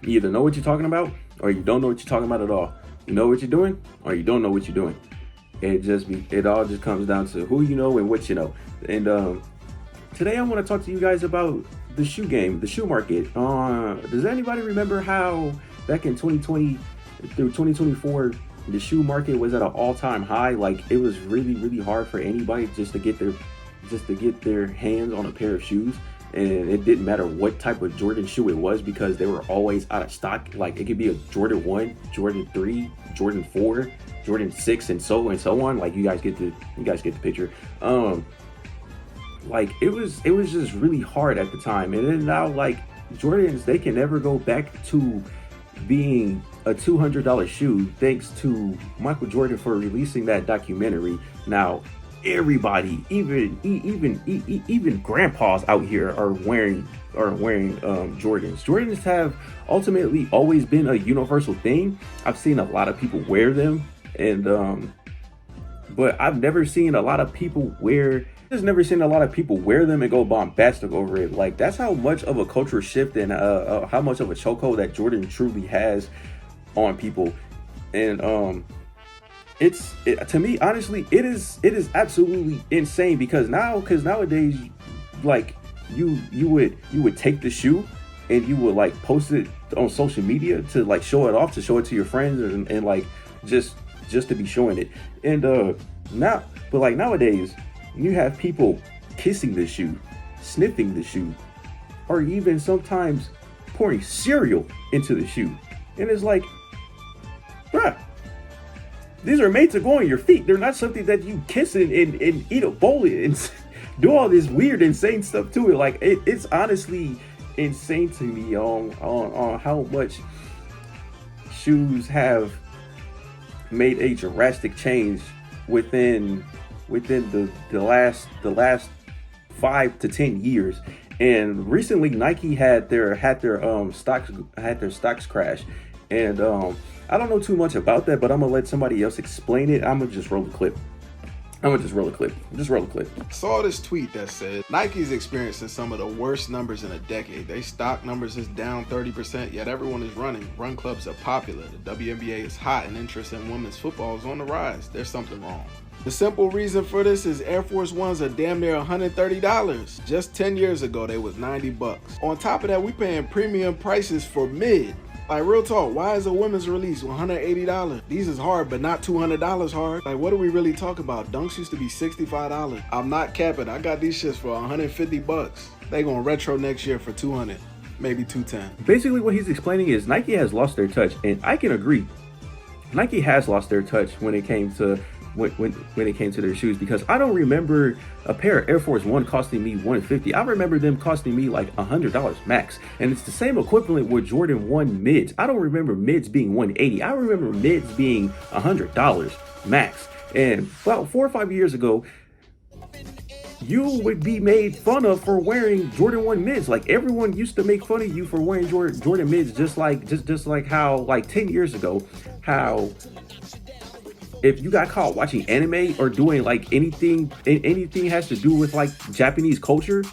You either know what you're talking about or you don't know what you're talking about at all. You know what you're doing or you don't know what you're doing. It all just comes down to who you know and what you know. And today I want to talk to you guys about the shoe game, the shoe market. Does anybody remember how back in 2020 through 2024 the shoe market was at an all-time high? Like it was really, really hard for anybody just to get their hands on a pair of shoes. And it didn't matter what type of Jordan shoe it was because they were always out of stock. Like it could be a Jordan 1, Jordan 3, Jordan 4, Jordan 6, and so on. Like you guys get the picture. Like it was just really hard at the time. And then now like Jordans, they can never go back to being a $200 shoe thanks to Michael Jordan for releasing that documentary. Now everybody, even grandpas out here are wearing Jordans. Jordans have ultimately always been a universal thing. I've seen a lot of people wear them, and but I've never seen a lot of people wear. Just never seen a lot of people wear them and go bombastic over it. Like that's how much of a cultural shift and how much of a chokehold that Jordan truly has on people. And to me honestly it is absolutely insane because nowadays like you would take the shoe and you would like post it on social media to like show it off, to show it to your friends, and like just to be showing it. And nowadays you have people kissing the shoe, sniffing the shoe, or even sometimes pouring cereal into the shoe. And it's like, bruh, these are made to go on your feet. They're not something that you kiss and eat a bowl and do all this weird, insane stuff to it. Like it's honestly insane to me on how much shoes have made a drastic change within the last 5 to 10 years. And recently Nike had their stocks crash. And I don't know too much about that, but I'm gonna let somebody else explain it. I'm gonna just roll the clip. Just roll the clip. Saw this tweet that said Nike's experiencing some of the worst numbers in a decade. They stock numbers is down 30%, yet everyone is running. Run clubs are popular. The WNBA is hot, and interest in women's football is on the rise. There's something wrong. The simple reason for this is Air Force Ones are damn near $130. Just 10 years ago, they was $90. On top of that, we paying premium prices for mid. Like real talk, why is a women's release $180? These is hard, but not $200 hard. Like what do we really talk about? Dunks used to be $65. I'm not capping. I got these shits for $150. They going retro next year for $200, maybe $210. Basically what he's explaining is Nike has lost their touch, and I can agree. Nike has lost their touch when it came to their shoes, because I don't remember a pair of Air Force One costing me $150. I remember them costing me like $100 max, and it's the same equivalent with Jordan 1 mids. I don't remember mids being $180. I remember mids being $100 max. And about 4 or 5 years ago, you would be made fun of for wearing Jordan 1 mids. Like everyone used to make fun of you for wearing Jordan mids, just like how like 10 years ago, how if you got caught watching anime or doing like anything has to do with like Japanese culture,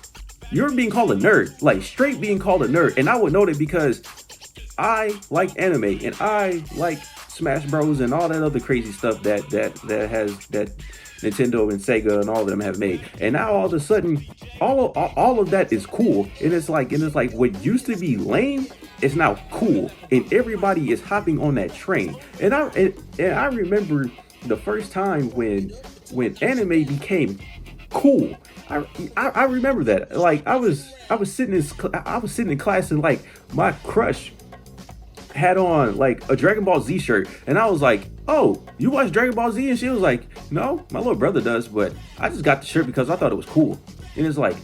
you're being called a nerd, like straight being called a nerd. And I would know that because I like anime and I like Smash Bros and all that other crazy stuff that Nintendo and Sega and all of them have made. And now all of a sudden, all of that is cool. And it's like what used to be lame is now cool, and everybody is hopping on that train. And I remember the first time when anime became cool. I remember that. Like I was sitting in class and like my crush had on like a Dragon Ball Z shirt, and I was like, "Oh, you watch Dragon Ball Z?" And she was like, "No, my little brother does, but I just got the shirt because I thought it was cool." And it's like,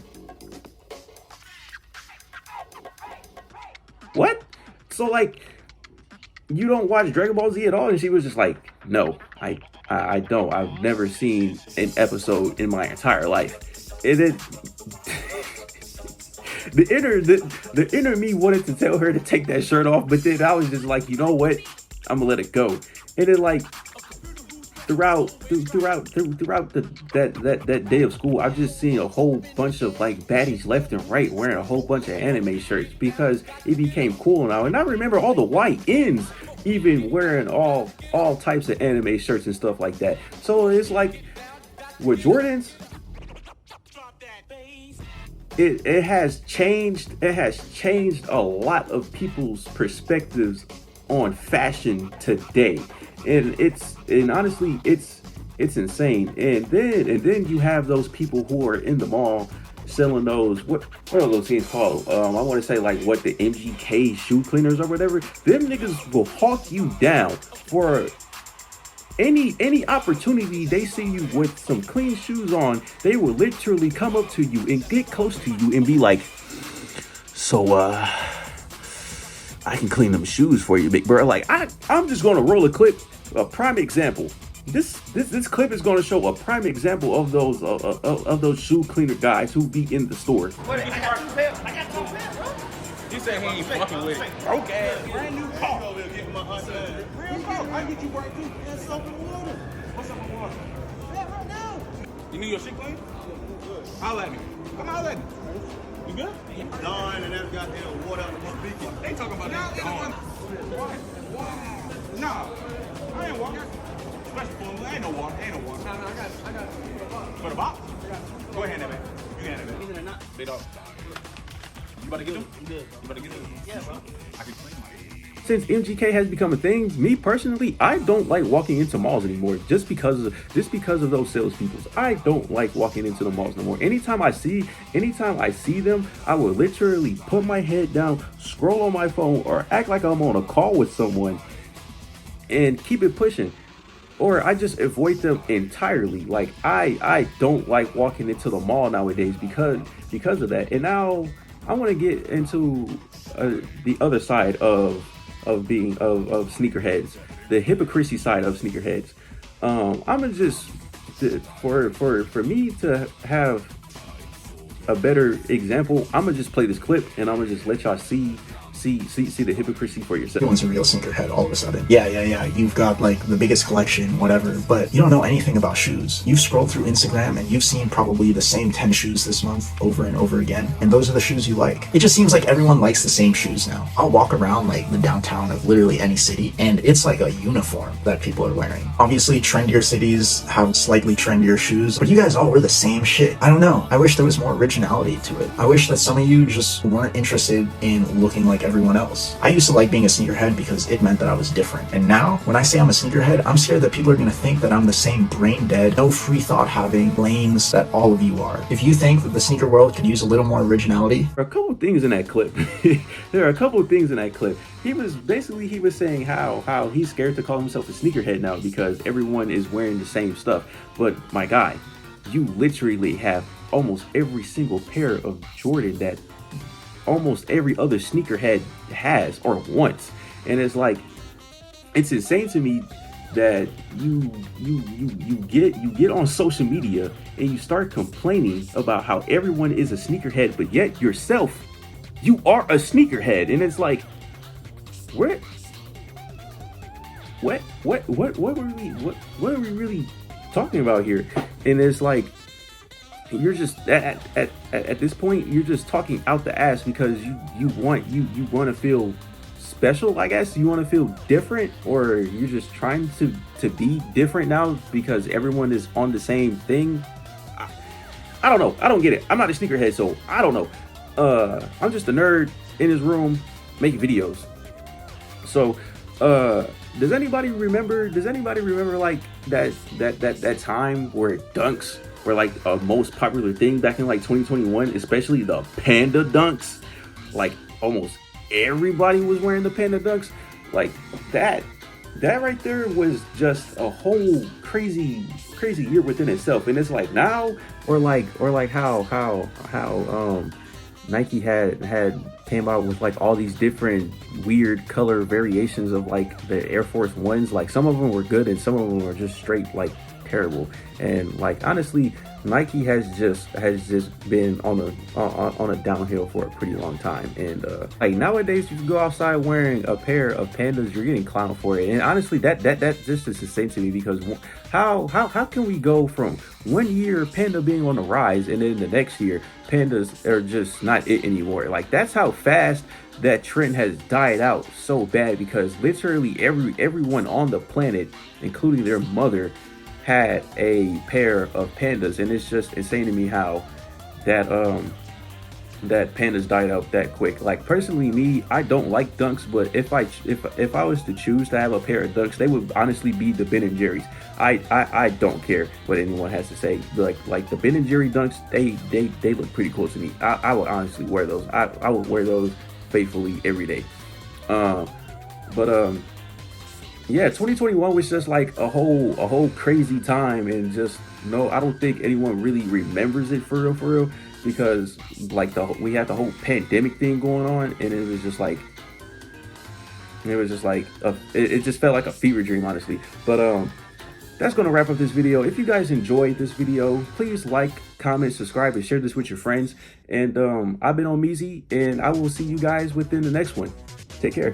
what? So like, you don't watch Dragon Ball Z at all? And she was just like, "No, I don't. I've never seen an episode in my entire life." And then the inner me wanted to tell her to take that shirt off, but then I was just like, you know what? I'm gonna let it go. And then like that day of school, I've just seen a whole bunch of like baddies left and right wearing a whole bunch of anime shirts because it became cool now. And I remember all the YNs even wearing all types of anime shirts and stuff like that. So it's like with Jordans, it has changed a lot of people's perspectives on fashion today. And honestly it's insane. And then you have those people who are in the mall selling those, what are those things called? I want to say like what, the MGK shoe cleaners or whatever. Them niggas will hawk you down for any opportunity. They see you with some clean shoes on, they will literally come up to you and get close to you and be like, so I can clean them shoes for you, big bro. Like I'm just gonna roll a clip, a prime example. This clip is gonna show a prime example of those shoe cleaner guys who be in the store. What, I got 2 pairs. I got 2 pairs, bro. He said he ain't fucking with it. Broke ass. Brand new car. Over here getting my husband. Real car. I get you work too. And soap and water. What's up with water? Yeah, right now. You need your shit clean? Holla at me. Come holla at me. You good? Dawn and that goddamn water out of my beacon. They talking about that Dawn. Nah, I ain't walking. Special for him. Ain't no water. Ain't no water. No, I got it. For the box? Go ahead, that man. You can have that man. These are not. They don't. You about to get them? I'm good. You about to get them? Yeah, bro. I can clean mine. Since MGK has become a thing, me personally, I don't like walking into malls anymore just because of those salespeople. I don't like walking into the malls no more. Anytime I see them, I will literally put my head down, scroll on my phone, or act like I'm on a call with someone and keep it pushing. Or I just avoid them entirely. Like I don't like walking into the mall nowadays because of that. And now I want to get into the other side of sneakerheads, the hypocrisy side of sneakerheads. I'm gonna just for me to have a better example, I'm gonna just play this clip and I'm gonna just let y'all see the hypocrisy for yourself. Everyone's a real sneakerhead all of a sudden. Yeah. You've got like the biggest collection, whatever, but you don't know anything about shoes. You've scrolled through Instagram and you've seen probably the same 10 shoes this month over and over again. And those are the shoes you like. It just seems like everyone likes the same shoes now. I'll walk around like the downtown of literally any city and it's like a uniform that people are wearing. Obviously trendier cities have slightly trendier shoes, but you guys all wear the same shit. I don't know. I wish there was more originality to it. I wish that some of you just weren't interested in looking like everyone else. I used to like being a sneakerhead because it meant that I was different. And now, when I say I'm a sneakerhead, I'm scared that people are going to think that I'm the same brain dead, no free thought having lames that all of you are. If you think that the sneaker world could use a little more originality, There are a couple things in that clip. He was saying how he's scared to call himself a sneakerhead now because everyone is wearing the same stuff. But my guy, you literally have almost every single pair of Jordan that almost every other sneakerhead has or wants. And it's like, it's insane to me that you get on social media and you start complaining about how everyone is a sneakerhead, but yet yourself, you are a sneakerhead. And it's like, what are we really talking about here? And it's like, you're just at this point, you're just talking out the ass because you want to feel special, I guess. You want to feel different, or you're just trying to be different now because everyone is on the same thing. I don't know. I don't get it. I'm not a sneakerhead, so I don't know. I'm just a nerd in his room making videos. So does anybody remember like that time where Dunks were like a most popular thing back in like 2021, especially the Panda Dunks? Like almost everybody was wearing the Panda Dunks. Like that right there was just a whole crazy year within itself. And it's like now, or like how Nike had came out with like all these different weird color variations of like the Air Force Ones. Like some of them were good and some of them were just straight like terrible. And like honestly, Nike has just been on a downhill for a pretty long time, and like nowadays, if you go outside wearing a pair of Pandas, you're getting clowned for it. And honestly, that just is insane to me, because how can we go from 1 year Panda being on the rise, and then the next year Pandas are just not it anymore? Like, that's how fast that trend has died out so bad, because literally everyone on the planet, including their mother, had a pair of Pandas. And it's just insane to me how that that Pandas died out that quick. Like, personally, me, I don't like Dunks, but if I was to choose to have a pair of Dunks, they would honestly be the Ben and Jerry's. I don't care what anyone has to say. Like the Ben and Jerry Dunks, they look pretty cool to me. I would honestly wear those. I would wear those faithfully every day. Yeah, 2021 was just like a whole crazy time, and just I don't think anyone really remembers it for real, because like we had the whole pandemic thing going on, and it was just like it just felt like a fever dream, honestly. But that's gonna wrap up this video. If you guys enjoyed this video, please like, comment, subscribe, and share this with your friends. And I've been Omeezy, and I will see you guys within the next one. Take care.